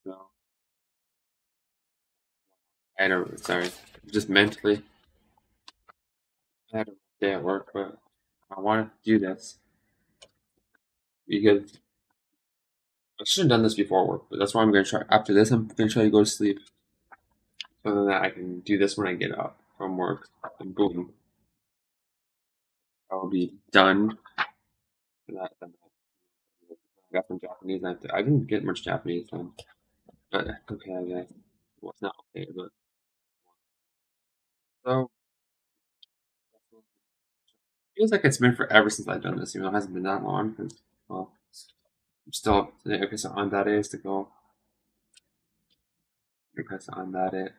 So I don't. Sorry, just mentally, I had a day at work, but I wanted to do this because I should have done this before work. But that's why I'm gonna try. After this, I'm gonna try to go to sleep so then that I can do this when I get up from work. And boom, I'll be done. For that. I got some Japanese. I didn't get much Japanese done, but okay, I guess. Well, it's not okay, but so feels like it's been forever since I've done this, even though it hasn't been that long. Because well, I'm still up to date. Okay, so on that is to go. Okay, so on that it.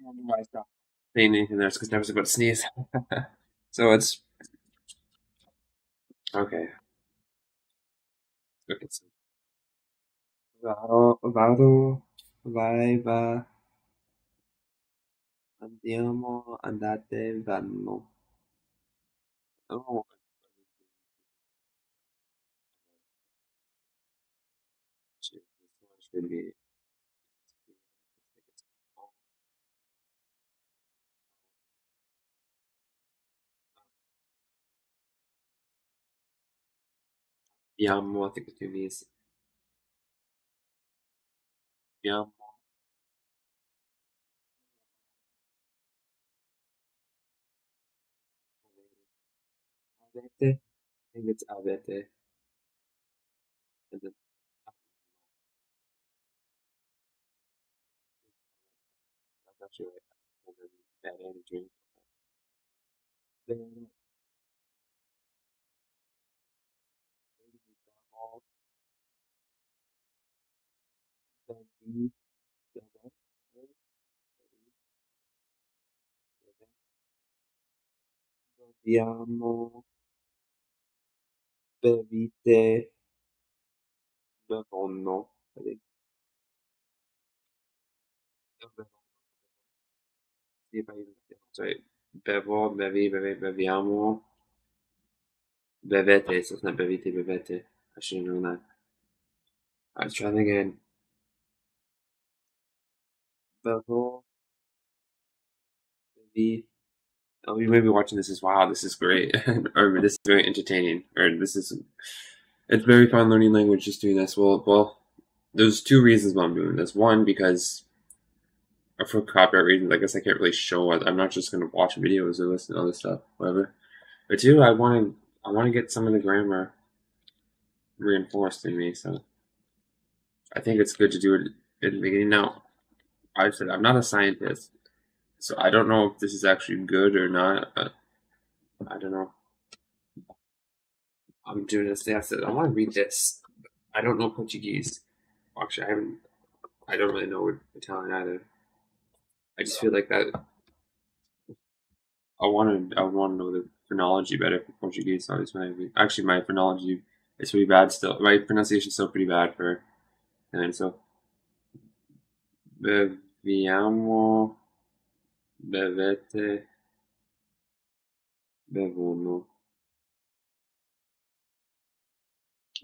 Why stop saying anything there? It's because I was about to sneeze. So it's okay. Okay, so vado, vai, va, andiamo, andate, vanno. Oh, shit, this one should be. Abbiamo, I think it means abbiamo, avete, I think it's avete, and then that's actually like bad energy. Then abbiamo, bevi, bevete, beviamo, bevite, bevono, I think. Sì, sorry. Bevo, bevi, beviamo, bevete, so it's not bevite, bevete. I should have known that. Alright, try it again. Bevo, bevi. Oh, you may be watching this as wow, this is great. Or this is very entertaining. Or this is it's very fun learning language just doing this. There's two reasons why I'm doing this. One, because for copyright reasons, I guess I can't really show it. I'm not just gonna watch videos or listen to other stuff, whatever. But two, I want to get some of the grammar reinforced in me. So I think it's good to do it in the beginning. Now, I've said I'm not a scientist, so I don't know if this is actually good or not. I don't know. I'm doing this. I said I want to read this. I don't know Portuguese. Actually, I haven't. I don't really know Italian either. I just feel like that. I want to know the phonology better for Portuguese. So actually my phonology is pretty bad still. My pronunciation is still pretty bad for. And so beviamo, bevete, bevono.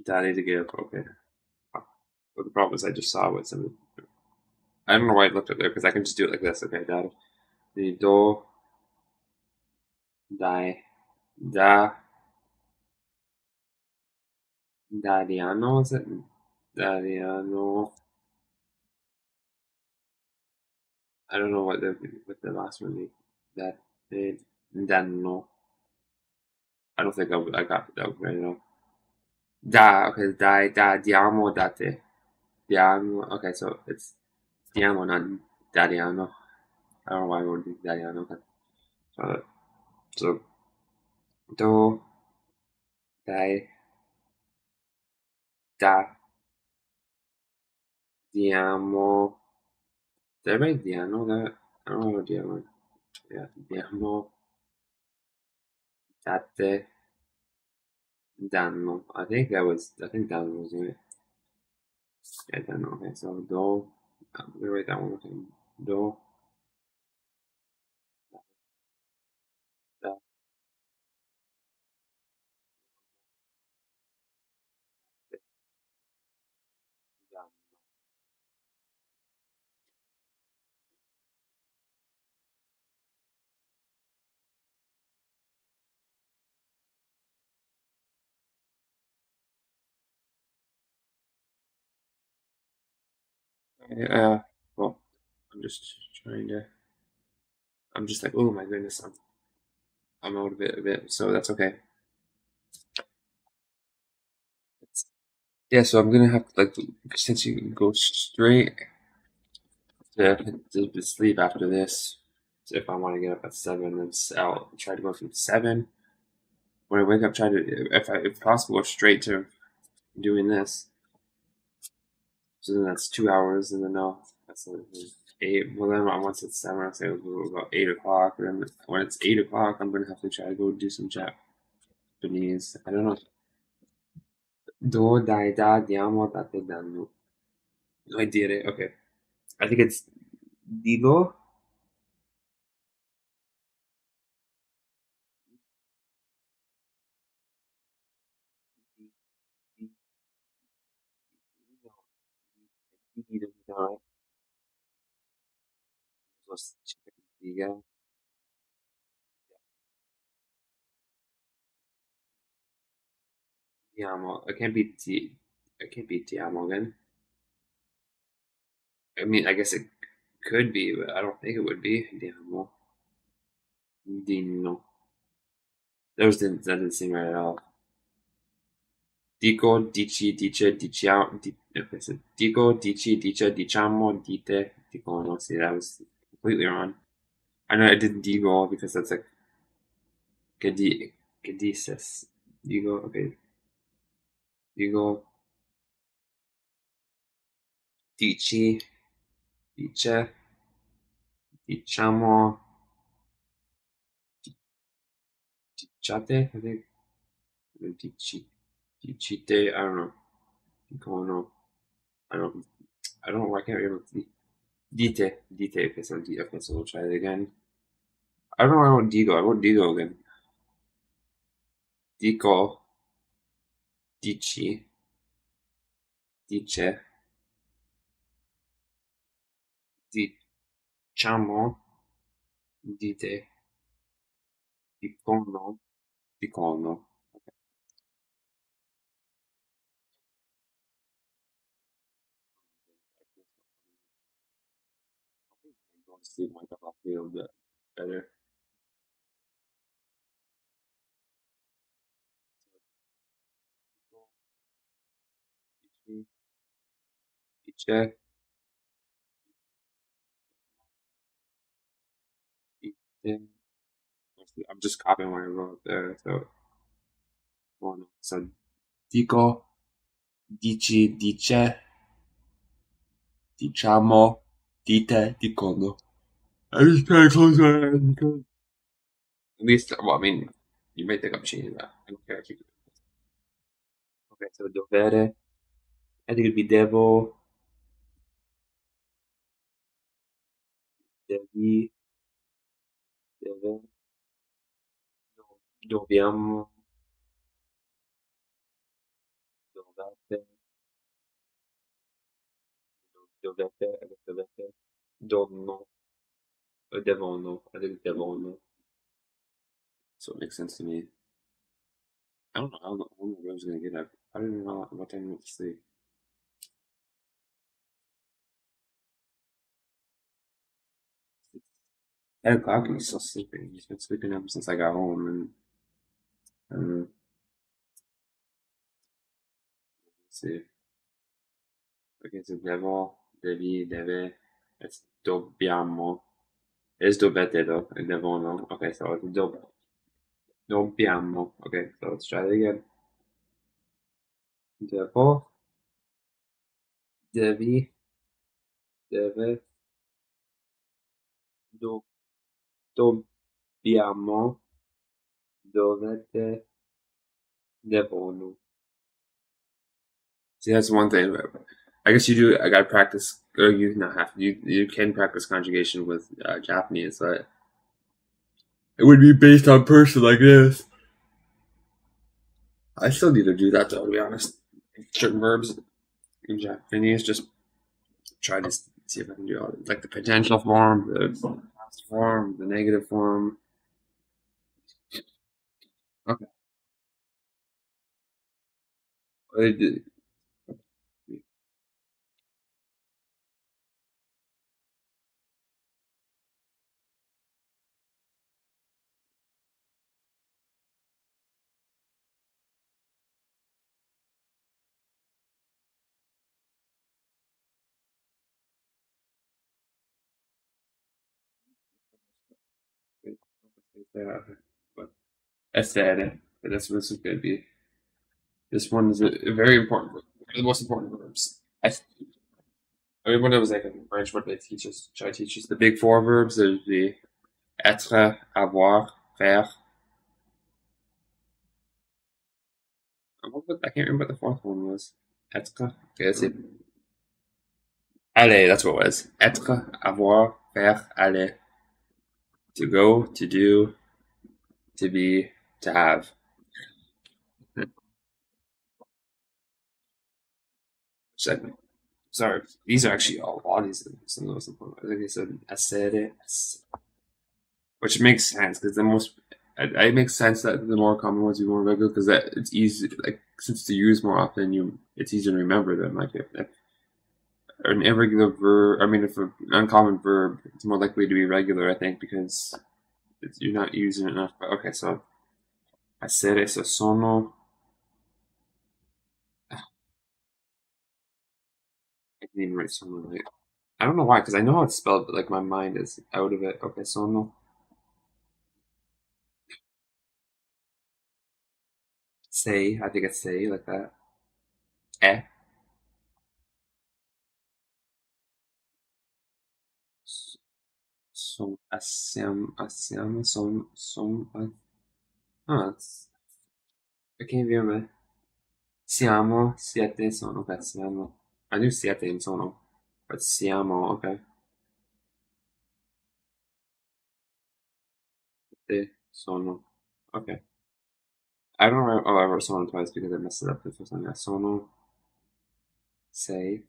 Dare to give. Okay. But the problem is I just saw what some. I don't know why I looked up there because I can just do it like this. Okay, dare. The do, die, da, dariano, is it? Dariano. I don't know what the last one means. That danno. I don't think I got that right now. Da, okay, dai, da, diamo, date. Diamo, okay, so it's diamo, not dadiano. I don't know why I would do dadiano. But, so, do, dai, da, diamo. Did I write diano? That I don't know what diamo. Yeah, diamo, date, danno. I think that was it. Yeah, danno. Okay, so do, I'm gonna write that one more time. Do, da, danno. Uh, well, I'm just trying to. I'm just like, oh my goodness, I'm out of it a bit, so that's okay. It's, yeah, so I'm gonna have to like since you go straight to sleep after this. So if I want to get up at 7, then I'll try to go from 7. When I wake up, try to if possible go straight to doing this. So then that's 2 hours, and then that's like 8. Well, then once it's 7, I'll say it'll go about 8 o'clock. And then when it's 8 o'clock, I'm gonna have to try to go do some Japanese. I don't know. Do dai da diamo date danno. No, I did it. Okay. I think it's digo. Right? Diga. Diamo. It can't be diamo again. I mean, I guess it could be, but I don't think it would be. Diamo. Dino. That didn't seem right at all. Dico, dici, dice, diciamo. Okay, so dico, dici, dice, diciamo, dite, dicono. See, that was completely wrong. I know I did digo because that's like che dices. Digo, okay. Digo, dici, dice, diciamo, diciate, I think. Dici, dicite, I don't know. Dicono, I don't, I don't know why I can't remember. Dite, okay, so we'll try it again. I don't know why I want digo. I want digo again. Dico, dici, dice, diciamo, dite, dicono, dicono. Go to sleep, wake up, I'll feel a bit better. Dici, dice, dite. I'm just copying what I wrote there. So, one. So, dico, dici, dice, diciamo, dite, dicono. I'm just trying to close my eyes because at least, well, I mean, you may think I'm cheating, but I don't care. Keep it. Okay, so dovere. I think it'd be devo, devi, deve, dobbiamo, dovete, dovete, donno, devono. I think devono. So it makes sense to me. I don't know how long I was gonna get up. I don't even know what time I went to sleep. 8 o'clock and he's still sleeping. He's been sleeping ever since I got home, and let's see. Okay, so devo, devi, deve, it's dobbiamo. It's dovete though, and devono. Okay, so it's dobbiamo. Okay, so let's try it again. Devo, devi, deve, do, dobbiamo, dovete, devono. See, that's one thing. I guess you do. I gotta practice, or you not have to. You can practice conjugation with Japanese, but it would be based on person like this. I still need to do that though, to be honest. Certain verbs in Japanese, just try to see if I can do all like the potential form, the past form, the negative form. Okay. But essere. This is going to be. This one is a very important. The most important verbs. I mean, when it was like in French, what they teach us, try to teach us the big four verbs. There's the être, avoir, faire. I can't remember what the fourth one was. Être. Okay, that's it. Aller, that's what it was. Être, avoir, faire, aller. To go, to do, to be, to have. Sorry, these are actually all bodies. Some of those important. I think I said essere, which makes sense because the most. It makes sense that the more common ones be more regular because that it's easy. Like since they're used more often, it's easier to remember them. Like if an irregular verb, I mean, if an uncommon verb, it's more likely to be regular. I think because you're not using it enough. But okay, so essere, so sono. I can even write sono right. I don't know why, because I know how it's spelled, but like my mind is out of it. Okay, sono. Say, I think it's say like that. Eh. Son, assieme, I can't remember. Siamo, siete, sono, okay, siamo. I knew siete and sono, but siamo, okay. Siete, sono, okay. I don't remember, oh, I wrote sono twice because I messed it up the first time. Yeah, sono, sei,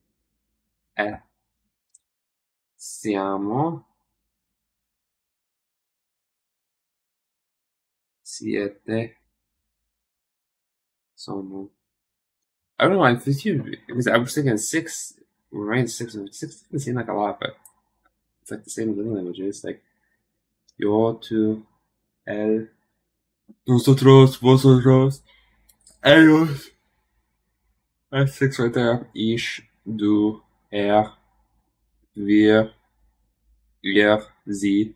eh, siamo, siete, sono. I don't know, I think because I was thinking six, we're writing six, and six doesn't seem like a lot, but it's like the same in the languages, like yo, tú, él, nosotros, vosotros, ellos. That's six right there. Ich, du, wir, ihr, sie.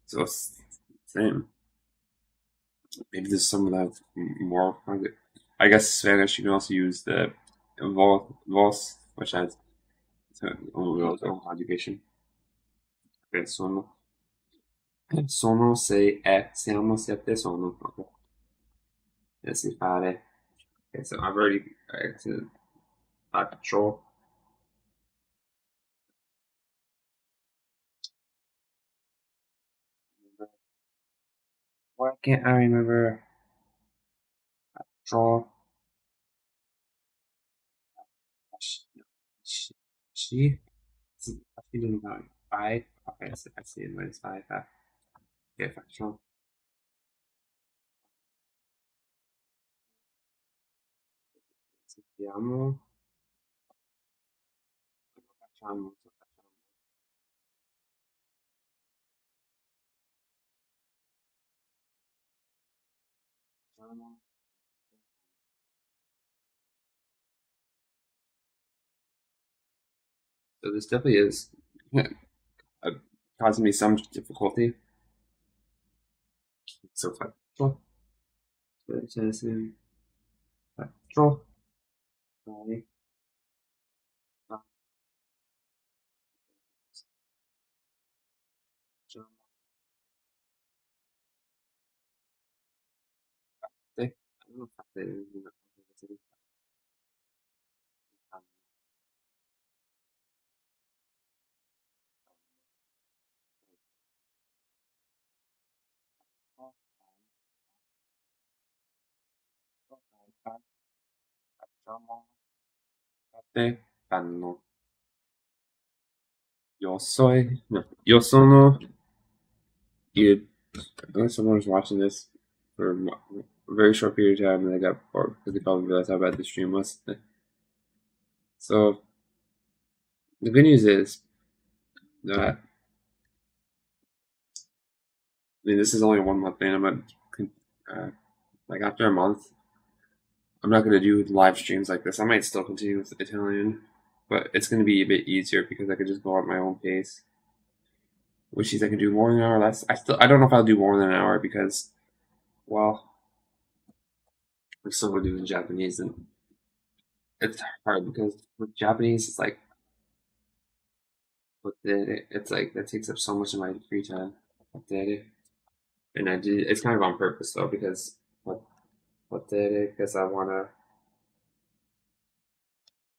So it's same. Maybe there's some of that more. I guess Spanish you can also use the vos, which has its own conjugation. Okay, sono, sei, siamo, siete, sono. Okay. Let's see, fare. Okay, so I've already faccio. Why can't I remember draw? She? She didn't know. Five? Okay, so I see it when it's five. Okay, faccio. Sentiamo. Facciamo. So this definitely is causing me some difficulty. So factual, criticism, factual, right? I don't know if they, you know, fanno. No, io sono il. Someone was watching this for a very short period of time and they got bored because they probably realized how bad the stream was. So the good news is that I mean this is only a 1 month thing. I'm not like after a month. I'm not going to do live streams like this. I might still continue with Italian, but it's going to be a bit easier because I could just go at my own pace. Which means I can do more than an hour less. I don't know if I'll do more than an hour because, well, I'm still going to do in Japanese and it's hard because with Japanese it's like, it's like that takes up so much of my free time. And I do it's kind of on purpose though because because I want to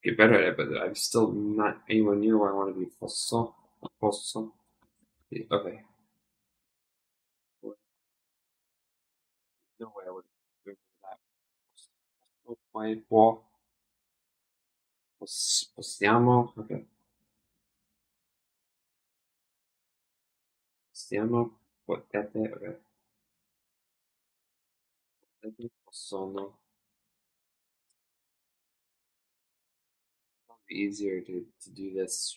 get better at it, but I'm still not anywhere near where I want to be. Posso. Okay. No way I would remember that. Poi possiamo, okay. Possiamo, potete, okay. Potete, possono. It'd be easier to do this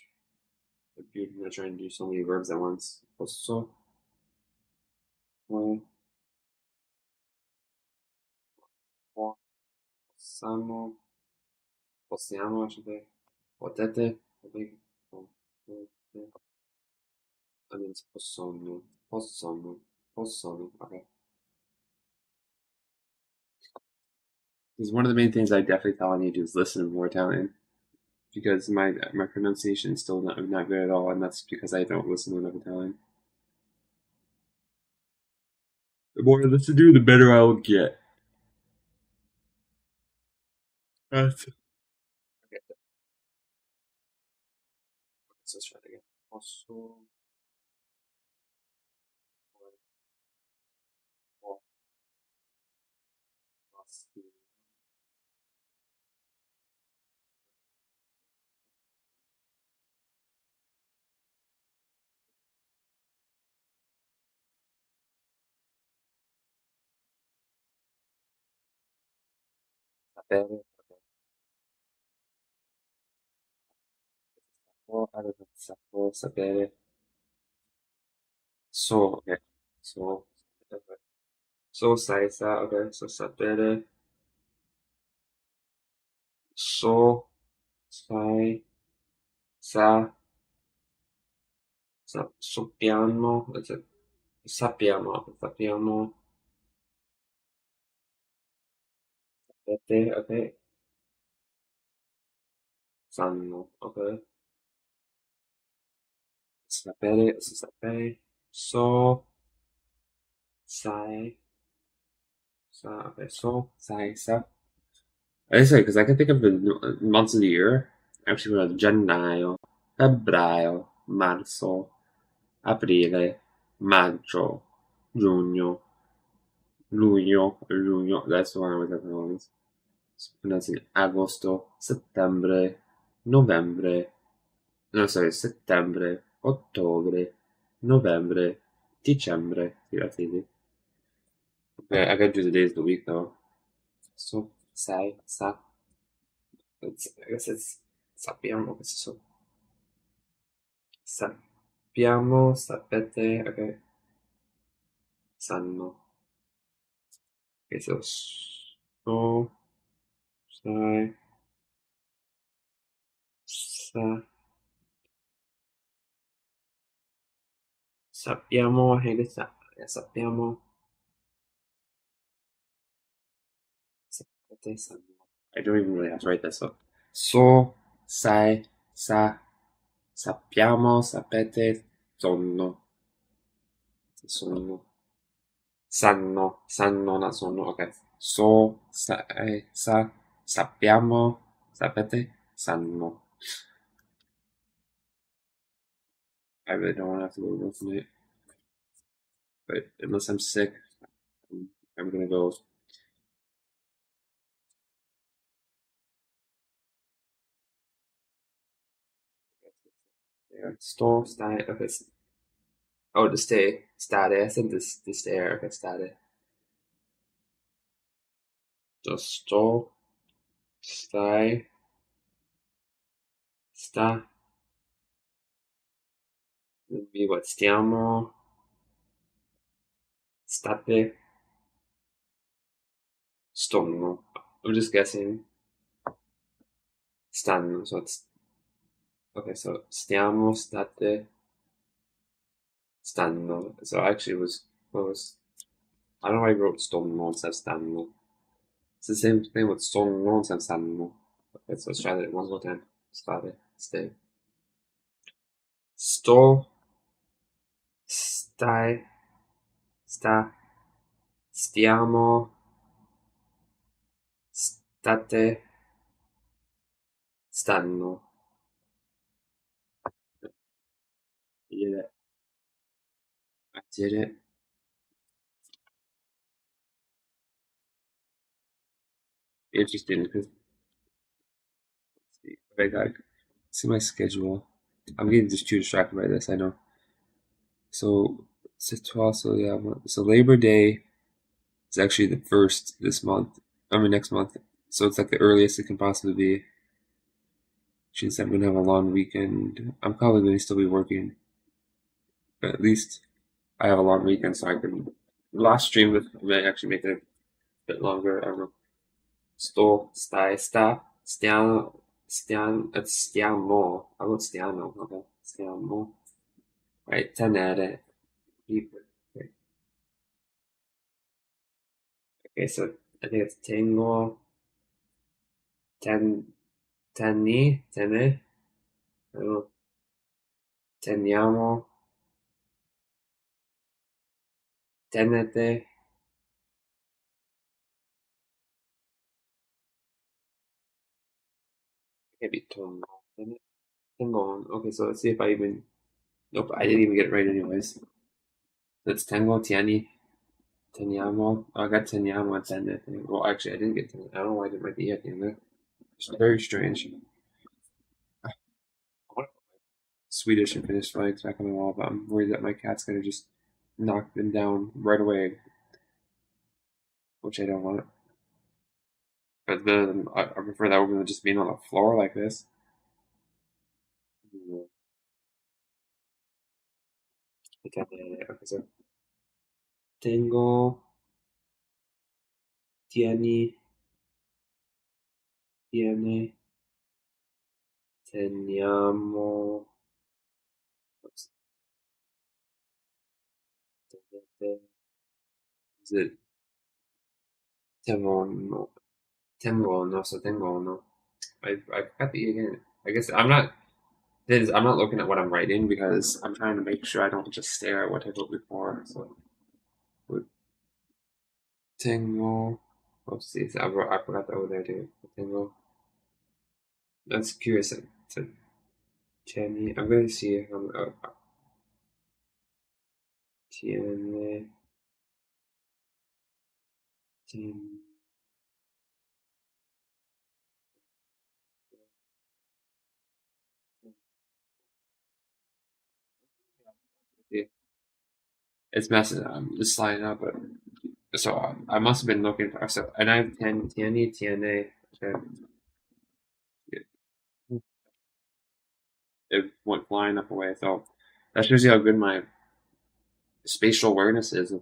if you're gonna try and do so many verbs at once. Posso, poi, possiamo, possiamo, should be. Potete, potete, potete. That means possono, possono, possono, okay. Because one of the main things I definitely tell I need to do is listen to more Italian. Because my pronunciation is still not good at all, and that's because I don't listen to enough Italian. The more I listen to, the better I will get. That's okay. So let's try it again. Posso, posso, sapere, allora, sapo, sapere, so, okay. So, okay. So, sai, sa, okay. So, sapere, so, sai, sa, sappiamo, sappiamo, sapete, okay. Sanno, okay. Sapere, sapere, so, sai, sa, okay. So, sai, sa. I say because I can think of the months of the year. Actually, we have gennaio, febbraio, marzo, aprile, maggio, giugno, luglio. That's the one I was talking about. Pronouncing agosto, settembre, novembre. No, sorry, settembre, ottobre, novembre, dicembre. See, that's easy. Okay, I gotta do the days of the week though. So, sai, sa. I guess it's sappiamo. So, sappiamo, sapete, okay. Sanno. Okay, so so, sai, sa, sappiamo, sappiamo, sapete, I don't even really have to write this up. So, sai, sa, sappiamo, sapete, sonno, sonno, sanno, not sonno, okay. So, sai, sa, sappiamo, sapete, sanno. I really don't want to have to go with tonight, but unless I'm sick, I'm gonna go. There. Sto, stai, okay. Oh, to stay, stare. I said this, to stare. Okay, stare. So sto, stai, sta. Would be what? Stiamo, state, stonno. I'm just guessing. Stanno. So it's okay. So stiamo, state, stanno. So actually, it was close. I don't know why I wrote stonno instead of stanno. It's the same thing with stonno instead of stanno. Okay, so let's try that one more time. State, stay. Sto, stai, sta, stiamo, state, stanno. I did it. I did it. Interesting because I got see my schedule. I'm getting just too distracted by this. I know. So it's 12. So yeah. So Labor Day is actually the first this month. I mean next month. So it's like the earliest it can possibly be. Since I'm gonna have a long weekend. I'm probably gonna still be working, but at least I have a long weekend, so I can last stream with may actually make it a bit longer. I don't know. Sto, stai, sta, stiamo. I wrote stiamo. Okay, stiamo. Right, tenere. Keep it. Okay, so I think it's tengo, ten, tene. I don't know. Teniamo, tenete. Maybe tono. Tengo. Okay, so let's see if I even. Nope, I didn't even get it right anyways. That's tengo, tieni, teniamo. Oh, I got teniamo and tenete. Well, actually, I didn't get tenete. I don't know why I didn't write the E at the end there. It's very strange. I want Swedish and Finnish flags back on the wall, but I'm worried that my cat's gonna just knock them down right away, which I don't want. But then I prefer that over than just being on the floor like this. Okay, so tengo, tiene, teniamo, oops, tenete, is it tengono? Tengono, so tengono. I got the E again. I guess I'm not looking at what I'm writing because I'm trying to make sure I don't just stare at what I wrote before. So with tengo, oopsies, I forgot the O there too. Tengo. That's curious. To Jenny, I'm going to see tiene, ten, it's messing. I'm just sliding up, but so I must have been looking for so, and I have tiene. Okay, it went flying up away. So that shows you how good my spatial awareness is.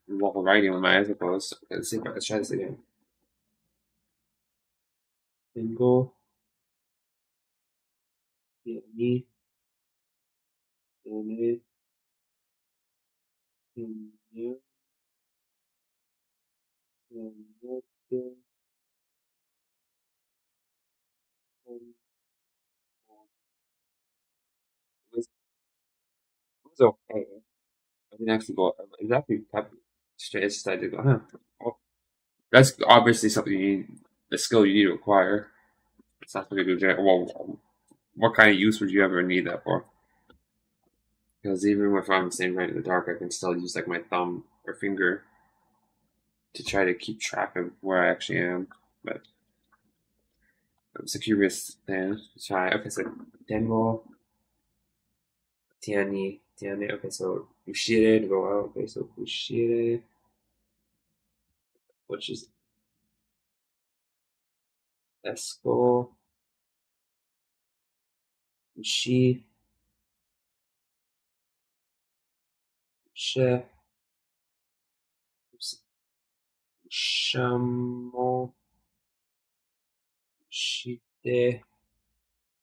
involve writing with my eyes closed. Let's see. Let's try this again. Tengo, tiene, tiene, tenía, tenete, it was okay. I didn't actually go. It actually kept straight. It's just I did go. Huh. Well, that's obviously something you need, a skill you need to acquire. It's not something to do. Well, what kind of use would you ever need that for? Because even if I'm staying right in the dark, I can still use like my thumb or finger to try to keep track of where I actually am. But it's a curious thing to try. Okay, so tengo, tiene. Okay, so ushire to go out. Okay, so ushire, which is esco, ushi, she, shamo, shite,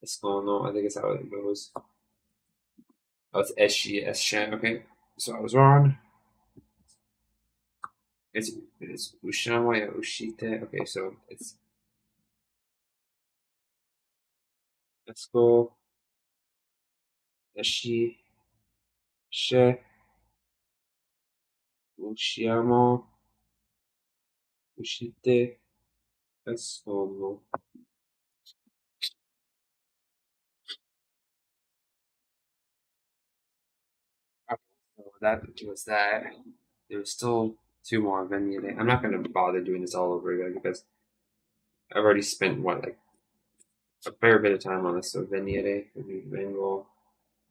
escono. I think it's how it goes. Oh, it's eshi, eshen. Okay, so I was wrong. It's ushamo, yeah, ushite. Okay, so it's esco, eshi, she, ushiamo, ushite, escono. Okay, so that was that. There's still two more venue. I'm not going to bother doing this all over again because I've already spent what like a fair bit of time on this. So Venire, Vengo,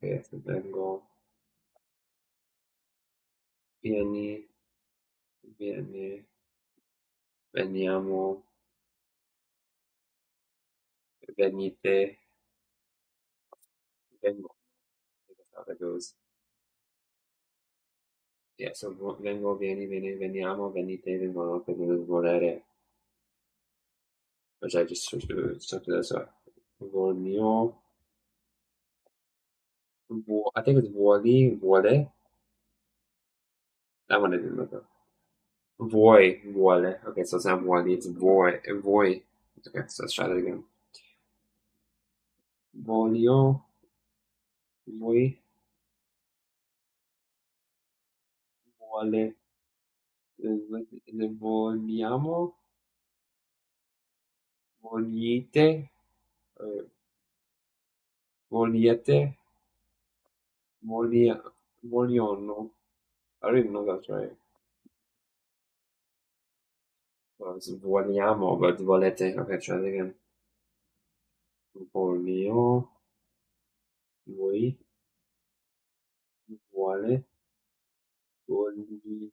okay, so Vengo, Vieni, Viene, Veniamo, Venite, Vengo. I think that's how that goes. Yeah, so Vengo, Vieni, Viene, Veniamo, Venite, Vengono, Volere, which I just took this up. Volnio, I think it's Voli, Vole. That one I didn't look up. Voile. Okay, so it's not voile, it's voy. Okay, so let's try that again. Voglio, voi, vuole, vogliamo, vogliete, uh, vogliete, vogliono. I don't even know if that's right. Well, it's vogliamo, but volete. Okay, try it again. Voglio, voi, vuole, vogli,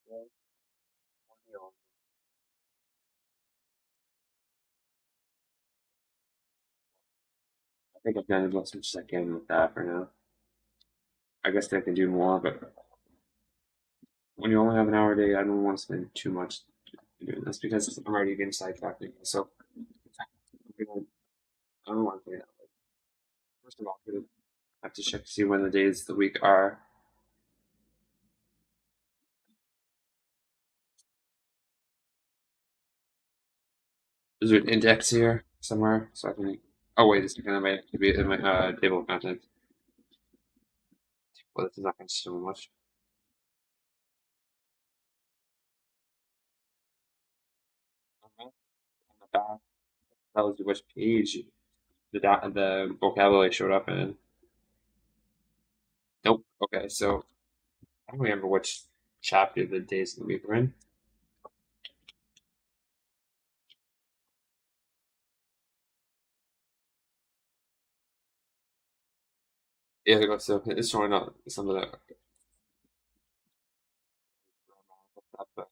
vogliono. I think I've done as much as I can with that for now. I guess I can do more, but when you only have an hour a day, I don't want to spend too much doing this because I'm already getting sidetracked. So I don't want to do that. Like, first of all, I have to check to see when the days of the week are. Is there an index here somewhere so I can? Oh wait, it's gonna be in my table of contents. Well, this is not going to show much. On the back tells you which page the vocabulary showed up in. Nope. Okay, so I don't remember which chapter the days of the week were in. Yeah, so it's showing up some of the stuff, but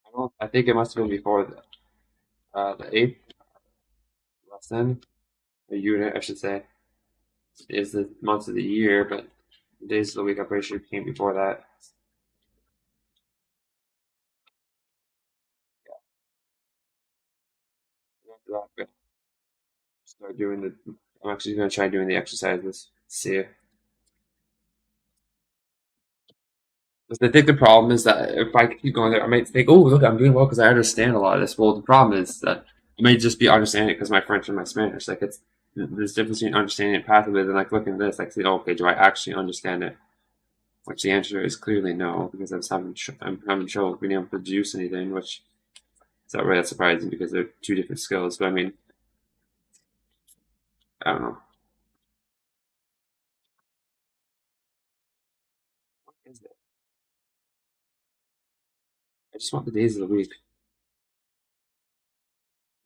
I don't. I think it must have been before the eighth lesson, a unit, I should say. is the month of the year, but days of the week I'm pretty sure came before that. Yeah. I'm gonna start doing the. I'm actually gonna try doing the exercises. See. Because I think the problem is that if I keep going there, I might think, "Oh, look, I'm doing well because I understand a lot of this." Well, the problem is that I may just be understanding it because my French and my Spanish. Like it's there's a difference between understanding it passively and like looking at this, like, see, oh, okay, do I actually understand it? Which the answer is clearly no, because I'm having trouble being able to deduce anything, which is not really that surprising because they're two different skills. But I mean, I don't know. What is it? I just want the days of the week.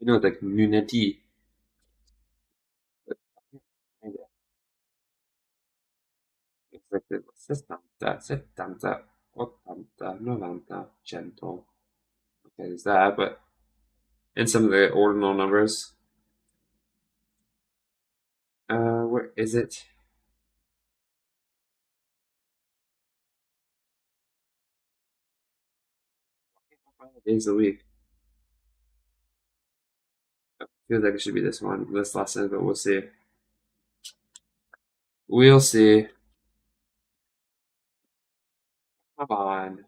You know, like lunati. But I can't find it. It's like the 60, 70, 80, 90, 100. Okay, there's that, but in some of the ordinal numbers, where is it? Days of the week. I feel like it should be this lesson, but we'll see. We'll see. Come on.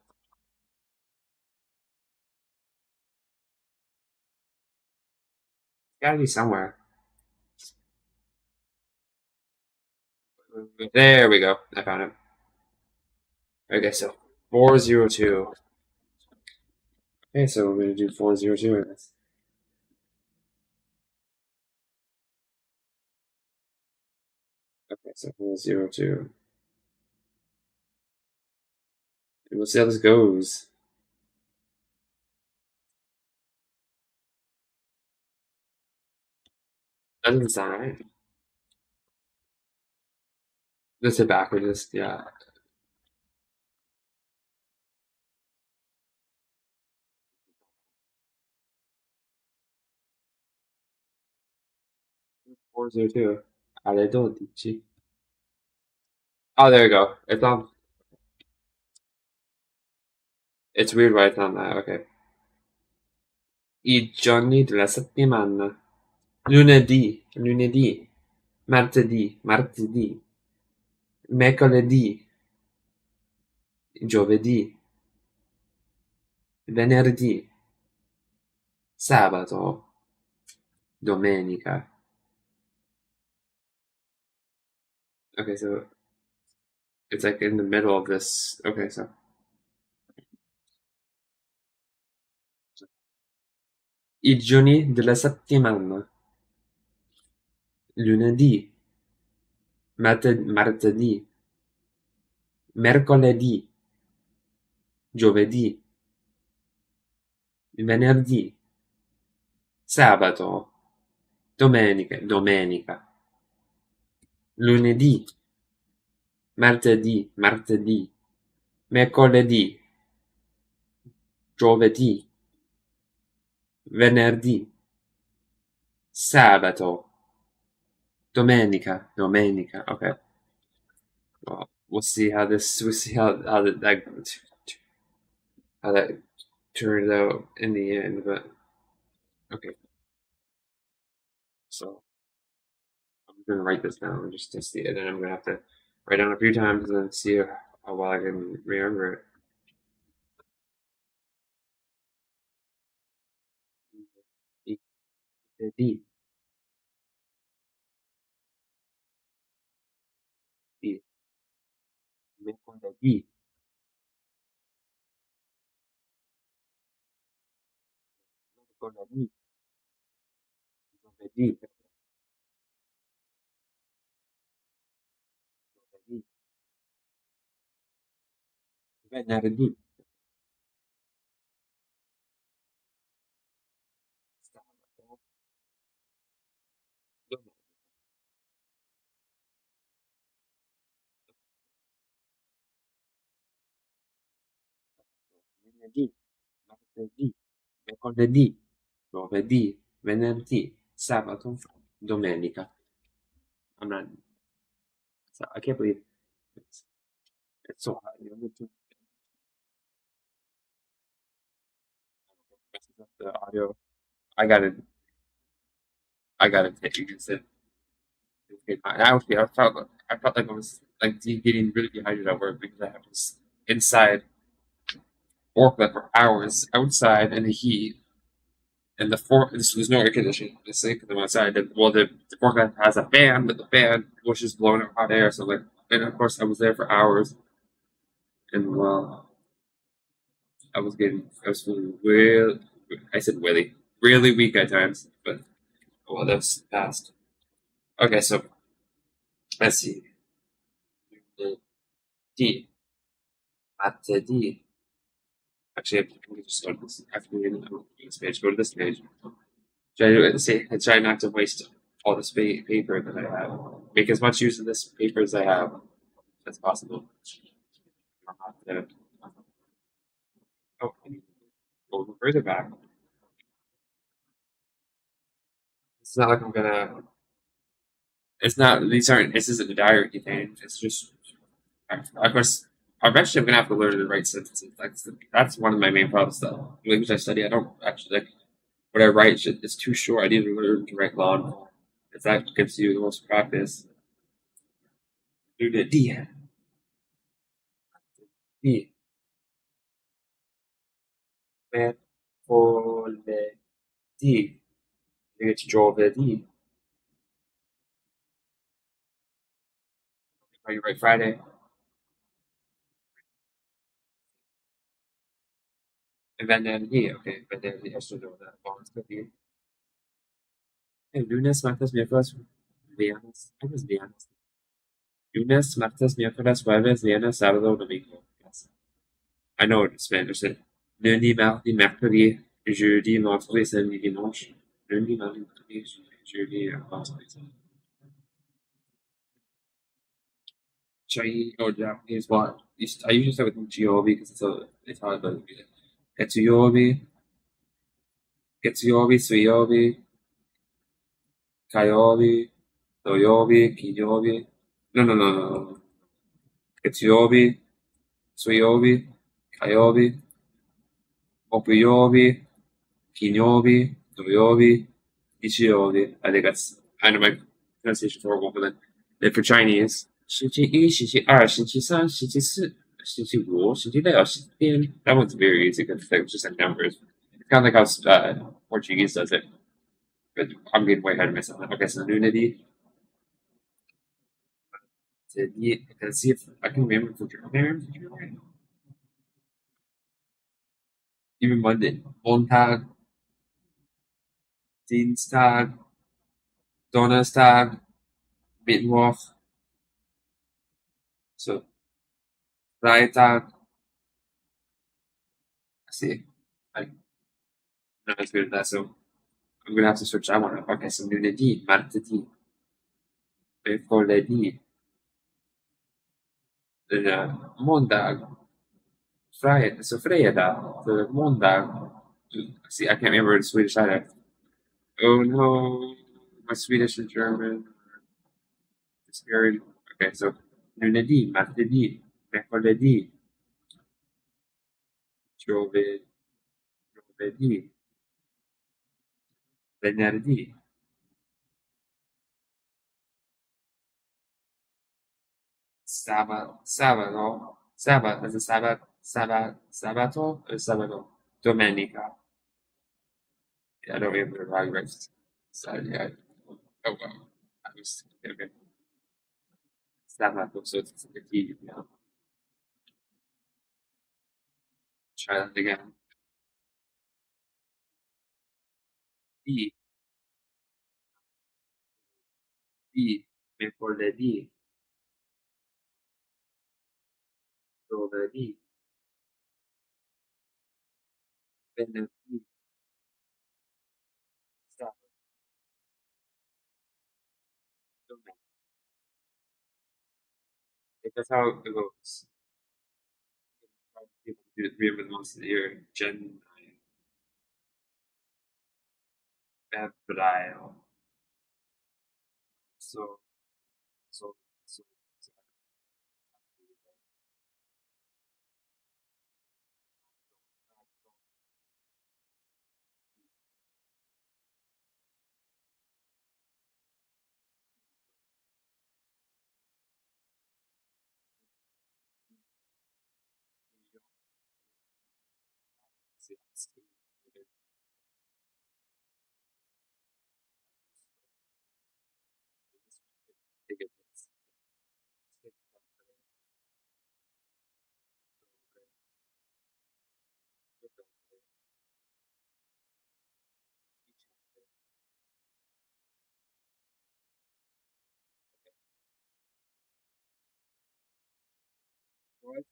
Gotta be somewhere. There we go. I found it. Okay, so 402. Okay, so we're gonna do 402 in this. Okay, so 402. And we'll see how this goes. That doesn't sound right. Let's hit backwards. Yeah. 402. Alle 12. Oh, there you go. It's weird why it's on that. Okay. I giorni della settimana. Lunedì, martedì, mercoledì, giovedì, venerdì, sabato, domenica. Okay, so it's like in the middle of this. Okay, so i giorni della settimana. Lunedì, martedì, mercoledì, giovedì, venerdì, sabato, domenica, lunedì, martedì, mercoledì, giovedì, venerdì, sabato, domenica. Okay. Well, we'll see how this. We'll see how that turns out in the end. But okay, so I'm gonna write this down just to see it, and I'm gonna have to write down a few times and then see how well I can remember it. D, D, mercoledì, mercoledì, giovedì, giovedì, venerdì, sabato, domenica, lunedì, martedì, mercoledì, giovedì, venerdì, sabato, domenica. I'm not. I can't believe it's, it's so hot. Messes up the audio. I gotta, I gotta take you. Said I felt like I was like getting really dehydrated at work because I have this inside forklift for hours outside in the heat. And there's no air conditioning, obviously, because I'm outside. The forklift has a fan, but the fan was just blowing out hot air. So like, and of course, I was there for hours, and well, I was feeling real. I said really weak at times, but well, that's past. Okay, so let's see. D, D. Actually, I can just go to this. After we go to this page, go to this page. Try not to waste all this paper that I have. Make as much use of this paper as I have as possible. Oh, I need to go further back. It's not like I'm gonna. It's not. These aren't. This isn't a diary thing. It's just. Of course, eventually I'm gonna have to learn to write sentences. That's one of my main problems. Though the language I study, I don't actually like what I write. It's too short. I need to learn to write long. If that gives you the most practice. Do the D, mercoledì. It's giovedì. Are you right? Friday. Venerdì, ok, venerdì, adesso devo dare buono di. Lunes, martes, miércoles, viernes. I was viernes. Lunes, martes, miércoles, jueves, viernes, sábado, domingo. Yes. I know it Spanish. Lundi, mardi, mercredi, jeudi, vendredi, samedi, dimanche. Lundi, mardi, mercredi, jeudi, vendredi. Chinese or Japanese one. I usually start with Giovi because it's how I better read it. Getsuyobi, Getsuyobi, Suyobi, Kayobi, Toyobi, Kinyobi. No. Getsuyobi, Suyobi, Kayobi, Opuyobi, Kinyobi, Toyobi, Ichiyobi. I know my pronunciation is horrible, but then for Chinese, 星期一, 星期二, 星期三, 星期四, 星期五, 星期六, 星期天. That one's very easy because it's just like numbers. It's kind of like how Portuguese does it. But I'm getting way ahead of myself. Okay, so Nunity. Let's see if I can remember for German. Even Monday. Montag, Dienstag, Donnerstag, Mittwoch. So Freitag. See, I'm not as good at that. So I'm gonna have to search that one up. Okay, so Nunity, Martedì, Mercoledì, then Montag, Friday, so Fredag, so Montag. See, I can't remember the Swedish either. Oh no, my Swedish and German are scared. Okay, so lunedì, martedì, mercoledì, giovedì, venerdì, sabato, is it sabato or sabato? Domenica. Yeah, I don't remember how you write Saturday. Oh well, I was okay. Sabato, so it's a D, Try that again. D, D, mercoledì, giovedì, venerdì, sabato, domenica. That's how it goes. People do remember the months of the year. Gemini, Febrile. So, so. What's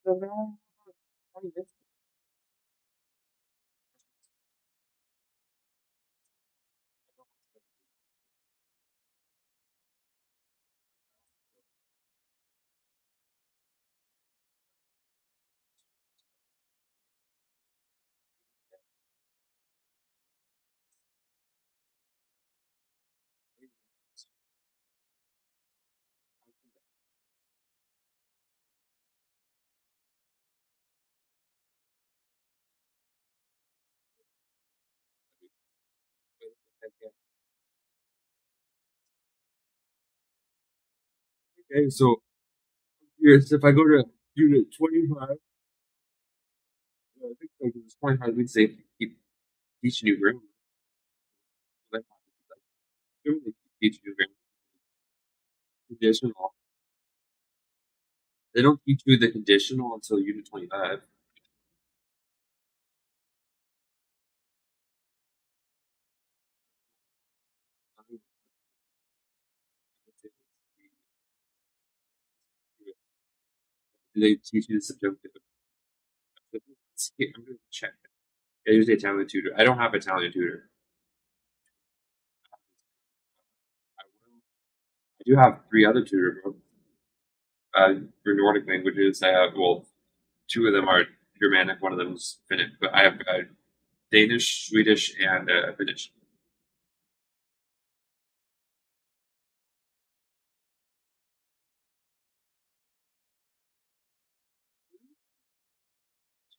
the matter? Why this? Okay, so here's if I go to unit 25, I think like it's 25, we'd say keep teaching you grammar. Like, assuming they keep teaching you grammar. Conditional. They don't teach you the conditional until unit 25. Do they teach you the subjunctive? I'm going to check. I usually Italian tutor. I don't have Italian tutor. I will. I do have three other tutors. For Nordic languages, I have, well, two of them are Germanic, one of them is Finnish, but I have Danish, Swedish, and Finnish.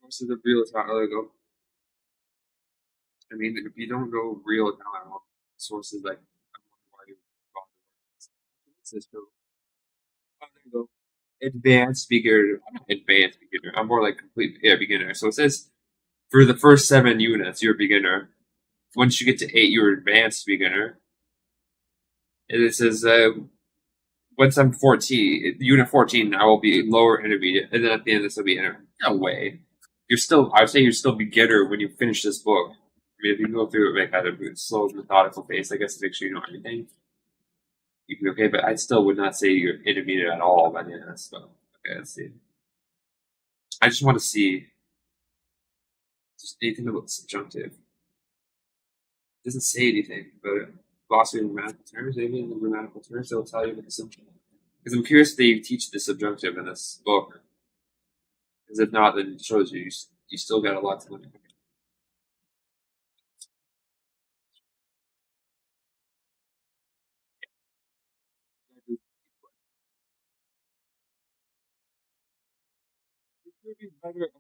Sources of real Italian. I mean, if you don't go real Italian, sources like, I wonder why you bother learning this. This oh, there you go. Advanced beginner. I'm not advanced beginner. I'm more like complete beginner. So it says for the first 7 units, you're a beginner. Once you get to 8, you're advanced beginner. And it says once I'm 14, unit 14, I will be lower intermediate, and then at the end, this will be intermediate. No way. You're still, I would say you're still beginner when you finish this book. I mean, if you go through it like at a slow, methodical pace, I guess to make sure you know everything, you can be okay. But I still would not say you're intermediate at all by the end of this book. Okay, let's see. I just want to see just anything about subjunctive. It doesn't say anything, but philosophy and grammatical terms, maybe in the grammatical terms, they'll tell you what the subjunctive. Because I'm curious if they teach the subjunctive in this book. Because if not, then it shows you still got a lot to learn.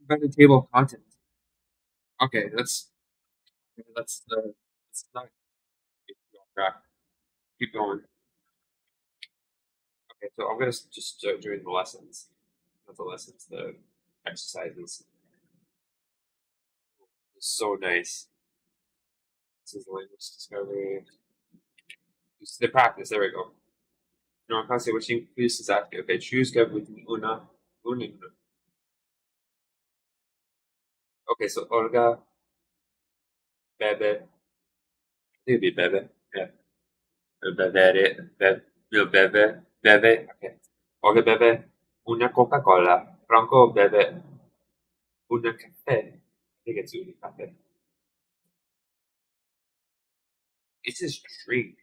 Better table of contents. Okay, that's not get off track. Keep going. Okay, so I'm gonna just start doing the lessons. Not the lessons, the exercises. It's so nice. This is language discovery. Just the practice. There we go. No, I can't say which includes exactly. Okay, choose gap with una. Okay, so Olga, Bebe. I think it'd be Bebe. Yeah. Bevere, no, beve. Okay. Olga beve una Coca-Cola. Franco beve una caffè. I think it's una caffè. It's just drink.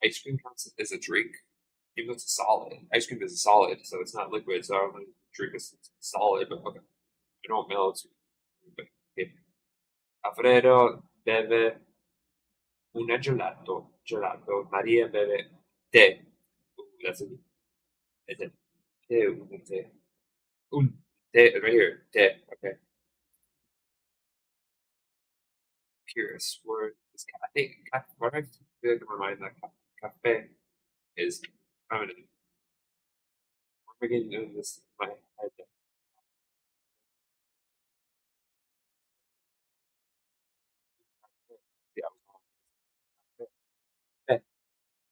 Ice cream counts as a drink. Even though it's a solid. Ice cream is a solid, so it's not liquid, so I don't think drink is solid, but okay. I don't melt. But okay. Alfredo beve una gelato. Gelato. Maria beve tè. Ooh, that's a it's a tè, una tè. Un tè, right here. Tè. Okay. Purist word is I think what I feel like in my mind that cafe is feminine. I'm beginning doing this in my head.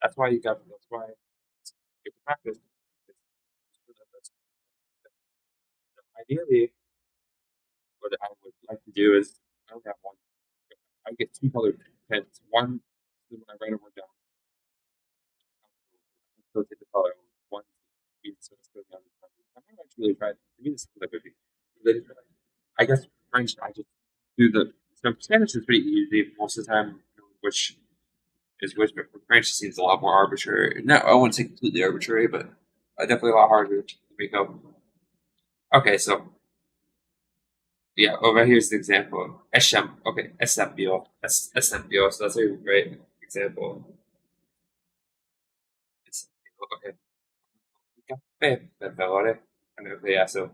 That's why you got. That's why you have to practice. Ideally, what I would like to do is I only have one. I get two colored pens. One is when I write a word down, I still take the color. One means so it's going down the pen. I've never actually really tried. To me, this is like a big. I guess French. I just do the. So Spanish is pretty easy most of the time, which is which. But for French, it seems a lot more arbitrary. No, I wouldn't say completely arbitrary, but definitely a lot harder to make up. Okay, so yeah, over here's the example. Okay, esempio. So that's a great example. Okay. Caffè, per favore. Okay, yeah, so,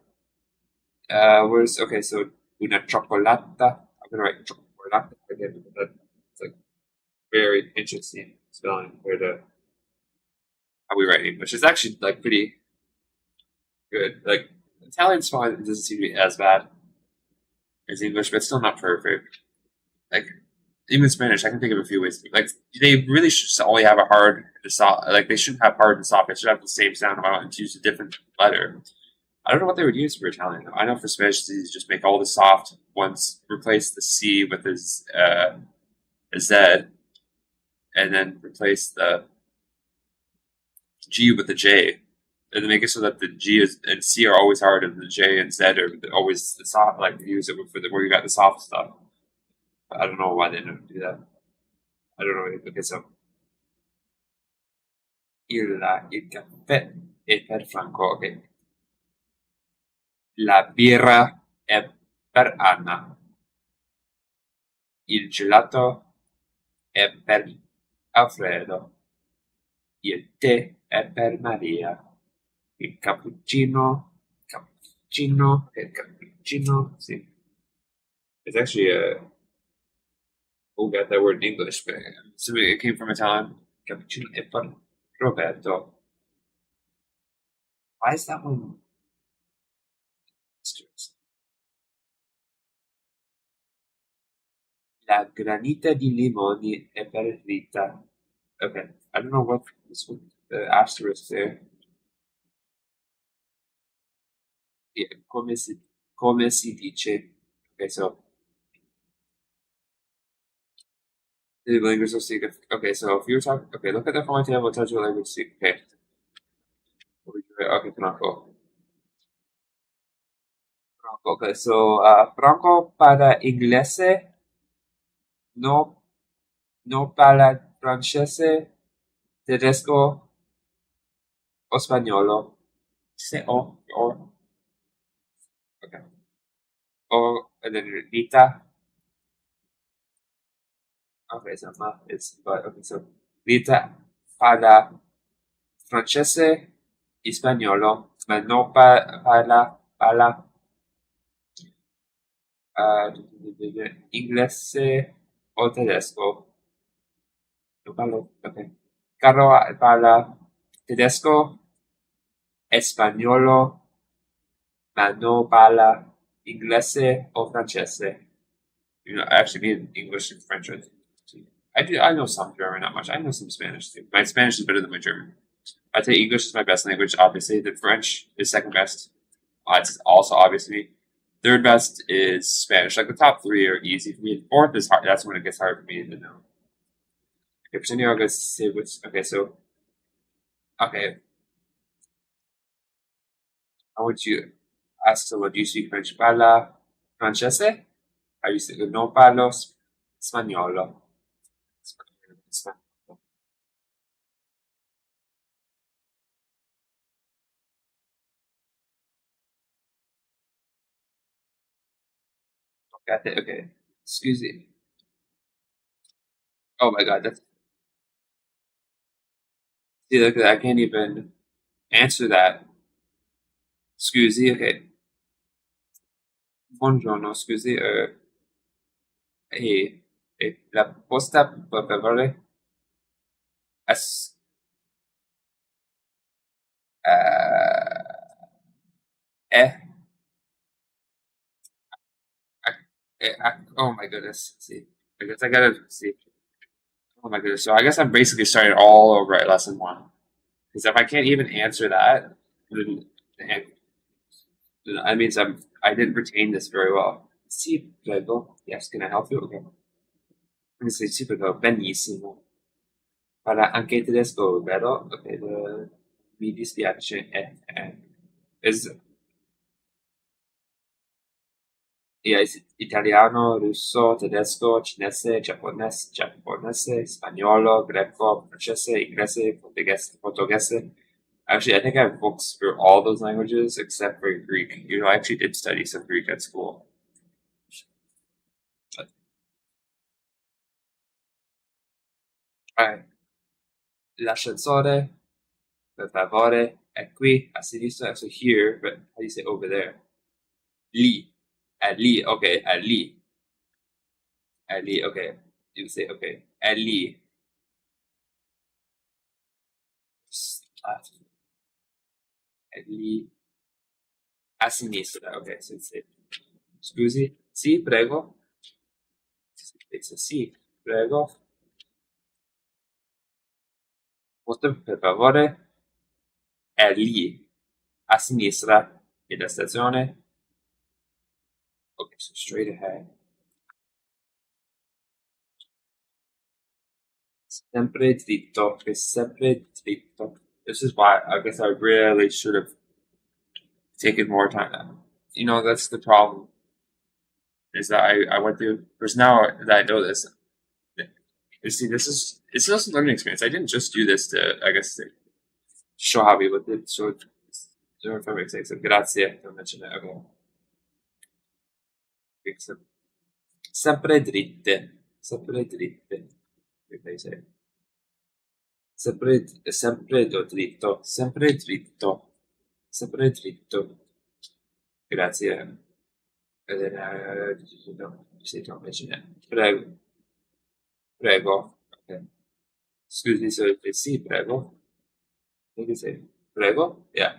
where's, okay, so, una cioccolata. I'm gonna write chocolate again, because that's like very interesting spelling for the, how we write English. It's actually like pretty good. Like, Italian's fine, it doesn't seem to be as bad as English, but it's still not perfect. Like, even Spanish, I can think of a few ways. Like they really should only have a hard and soft. Like they shouldn't have hard and soft. They should have the same sound. Why not use a different letter? I don't know what they would use for Italian. I know for Spanish, they just make all the soft ones, replace the C with a Z, and then replace the G with the J, and then make it so that the G is and C are always hard, and the J and Z are always the soft. Like use it for the where you got the soft stuff. I don't know why they don't do that. I don't know. Okay, so il caffè è per Franco, ok. La birra è per Anna. Il gelato è per Alfredo. Il tè è per Maria. Il cappuccino, sì. It's actually who got that word in English, but I'm assuming it came from Italian. Cappuccino è per Roberto. Why is that one? La granita di limoni è per Rita. Okay, I don't know what this one, the asterisk there. Yeah, come si dice? Okay, so the language of speak. Okay, so if you were talking, okay, look at the following table. It tells you what language to speak. Okay, okay, Franco. Franco. Okay, so Franco para inglese, no, no para francese, tedesco o spagnolo. Say or okay, or and then Rita. Okay, so ma is but okay, so Rita para francese y spagnolo, ma no para uh, inglese o tedesco. No parlo, okay. Caro para tedesco, españolo, ma no para inglese o francese. You know, I actually mean English and French. I do. I know some German, not much. I know some Spanish too. My Spanish is better than my German. I'd say English is my best language, obviously. The French is second best. It's also obviously. Third best is Spanish. Like the top three are easy for me. Fourth is hard. That's when it gets hard for me to know. Okay, pretending I'm gonna say which. Okay, so okay, I want you ask someone, do you speak French? Parla francese? How you say no parlo spagnolo. Spagnolo. Okay, okay. Excuse me. Oh my god, that's see look at that. I can't even answer that. Scusi, okay. Buongiorno, scusi, la posta per favore? As, uh, eh, oh my goodness. See, I guess I gotta see. Oh my goodness. So I guess I'm basically starting all over at lesson one. Because if I can't even answer that, then, then that means I didn't retain this very well. Sì, prego. Yes, can I help you? Okay. Quindi se sì, prego, benissimo. Parla anche tedesco, vero? Ok, mi dispiace. Is, yeah, is italiano, russo, tedesco, cinese, giapponese, spagnolo, greco, francese, inglese, portuguese. Actually, I think I have books for all those languages except for Greek. You know, I actually did study some Greek at school. But, alright. L'ascensore, per favore, è qui, a sinistra, so here, but how do you say over there? Lì. At lì, okay, at lì. At lì, okay. You say, okay, at lì. At lì. A sinistra, ok, sì. Scusi? Sì, prego. Sì, prego. Posto, per favore? È lì, a sinistra, in la stazione. Okay, so straight ahead. Sempre dritto, it's sempre dritto. This is why I guess I really should have taken more time. You know, that's the problem. Is that I went through because now that I know this, you see, this is it's also a learning experience. I didn't just do this to I guess to show how people did. So if I make sense, so grazie to mention it. Okay. So, sempre dritte, sempre dritte. What do you say? Sempre dritto, sempre dritto. Grazie. And then, no, say don't mention it. Prego, prego. Okay. Excuse me, so it's sì, prego. What do you say? Prego? Yeah.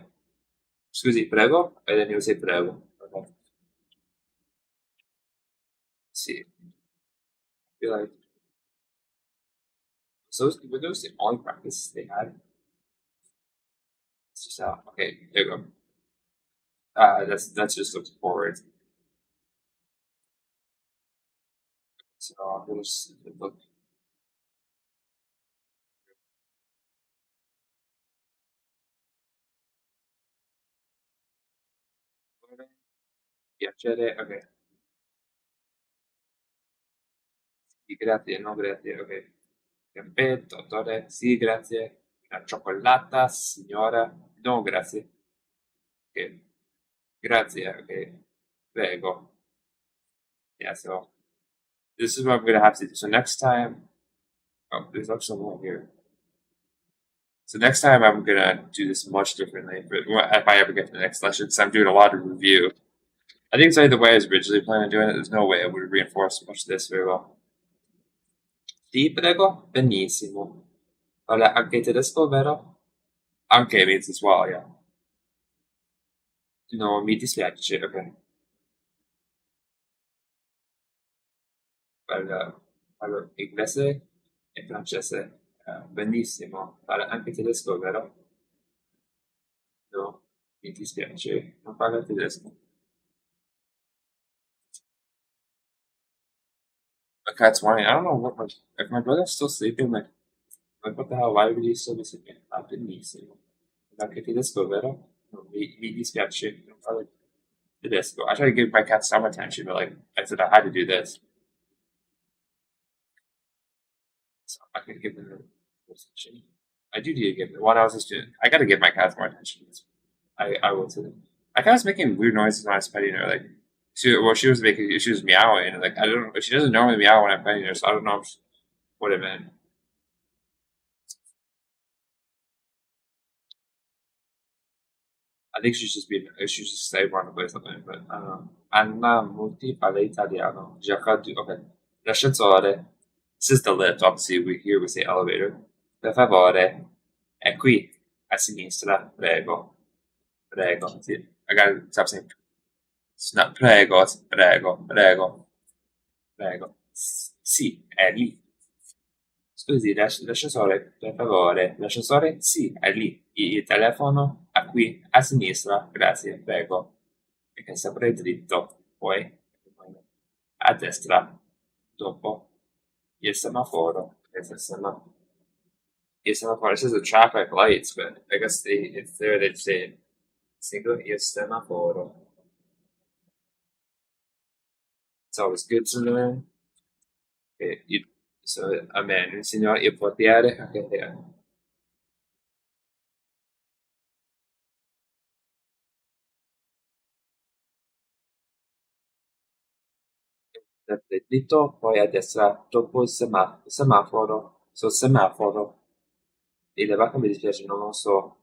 Scusi, prego? And then you say prego. Okay. Sì. I feel like so were those the only practices they had? It's just okay, there you go. That's just looks forward. So I'm gonna just look piacere, okay. Sì, grazie, no grazie, ok. Caffè, dottore, sì, grazie. Una cioccolata, signora, no grazie. Ok, grazie, ok. Prego. Yeah, so this is what I'm gonna have to do. So next time, oh, there's actually one here. So next time I'm gonna do this much differently. But if I ever get to the next lesson, because I'm doing a lot of review. I think it's like the way I was originally planning on doing it. There's no way I would have reinforced much of this very well. Sì, prego. Benissimo. Parla anche tedesco, vero? Anche means as well, yeah. No, mi dispiace, ok. Parlo inglese e francese. Benissimo. Parla anche tedesco, vero? No, mi dispiace. Non parlo tedesco. My cat's whining. I don't know what if my brother's still sleeping, like what the hell? Why would he still be sleeping? Benissimo. Anche tedesco, vero? No, mi dispiace. Non parlo tedesco. I try to give my cat some attention, but like I said, I had to do this. So I can give them attention. I do need to give them. When I was a student, I got to give my cats more attention. I will say that. My cat was making weird noises when I was petting her. Like she was making, she was meowing. And like I don't know, she doesn't normally meow when I'm petting her, so I don't know what it meant. I think she's just stable or something. But I don't know. Anna Muti parla italiano. Okay. L'ascensore. This is the lift. Obviously, we say elevator. Per favore, è qui a sinistra. Prego, prego. Sì. I gotta stop saying. It's not prego. It's prego, prego, prego. Sì, è lì. Scusi, l'ascensore, per favore. L'ascensore? Sì, è lì. Il telefono? È qui, a sinistra. Grazie, prego. Perché sempre dritto. Poi, a destra. Dopo, il semaforo. Il semaforo, it says the traffic lights, but I guess it's there they say single il semaforo. It's always good to learn. You, so, amen. Il Signore, il portiere, anche te. Dritto, poi a destra, dopo il semaforo, sul semaforo. E la vacca mi dispiace, non lo so.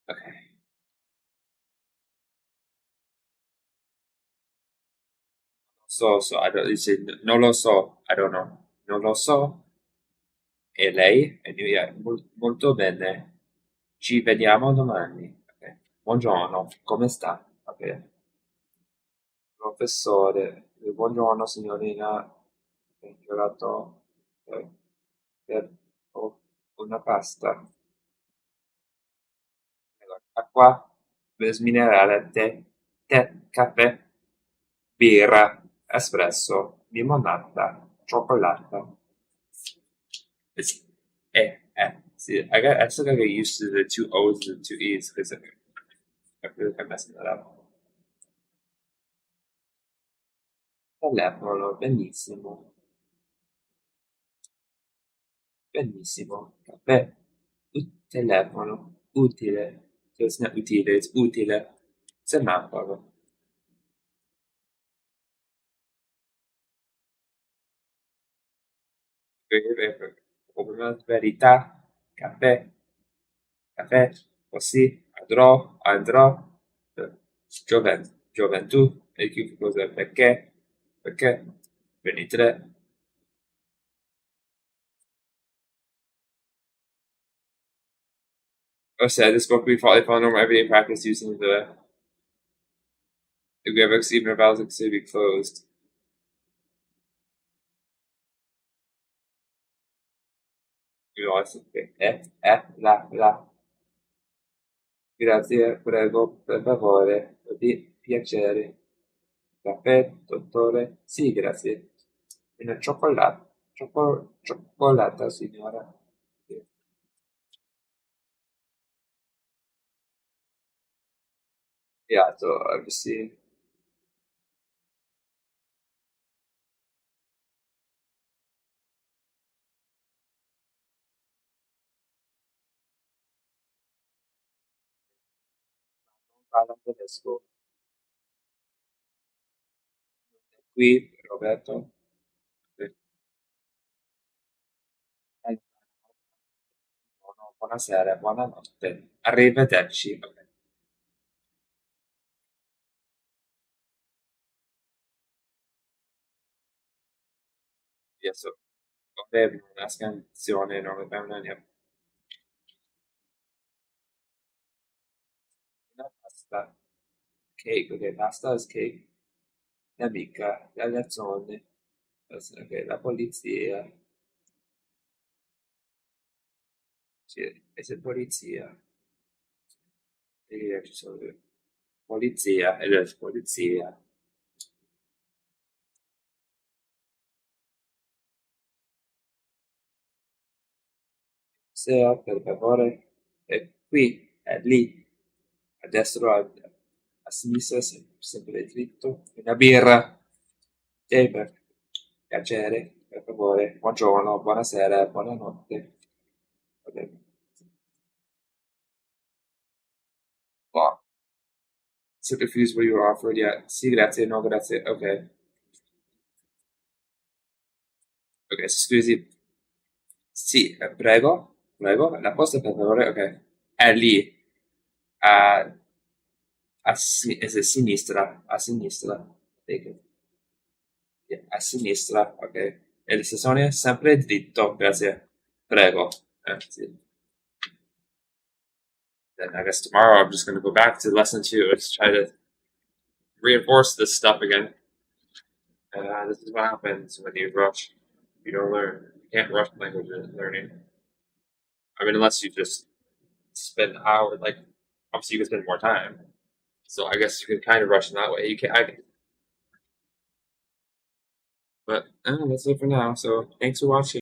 Ok. Dice, non lo so, I don't know. Non lo so. E lei? E lui è molto bene. Ci vediamo domani. Ok. Buongiorno, come sta? Ok. Professore, buongiorno signorina. Ho giocato per una pasta. Acqua, minerale, tè, caffè, birra, espresso, limonata, cioccolata. It's See, I still gotta get used to the two O's and the two E's because I feel like I'm messing that up. Telefono, benissimo, benissimo. Caffè, telefono, utile. So it's not utile, it's utile. Semaforo. Verità, caffè, caffè, così, andrò, gioventù, e che cosa, perché, 23. Oh, said this book we followed normal everyday practice using the, if we ever even about it to be closed. You know, it's okay. La. Grazie, prego, per favore, di piacere. Caffè, dottore? Sì, grazie. Una cioccolata, signora. Sì. Beato, sì. Non parla tedesco. Qui, Roberto. Sì. Buonasera, buonanotte. Arrivederci. Ok. Adesso vorrei una scansione, non abbiamo una pasta. Cake, ok, pasta is cake. L'amica, la lezione. Ok, la polizia. Sì, e se polizia. E ci sono polizia, e la polizia. Se per favore, è qui, è lì, a destra, a sinistra, sempre dritto. Una birra. E per piacere, per favore, buongiorno, buonasera, buonanotte. Ok. Wow. So confused what you were offered. Yeah. Sì, grazie, no, grazie. Ok. Ok, scusi. Sì, prego. La posta per favore, ok. È lì, a, a sinistra, a sinistra. Take it. Yeah, a sinistra, ok. E la stazione è sempre dritto, grazie. Prego. Sì. Then I guess tomorrow I'm just going to go back to lesson two and try to reinforce this stuff again. This is what happens when you rush. You don't learn. You can't rush language learning. I mean, unless you just spend hours. Like, obviously, you can spend more time. So I guess you can kind of rush in that way. You can. But that's it for now. So thanks for watching.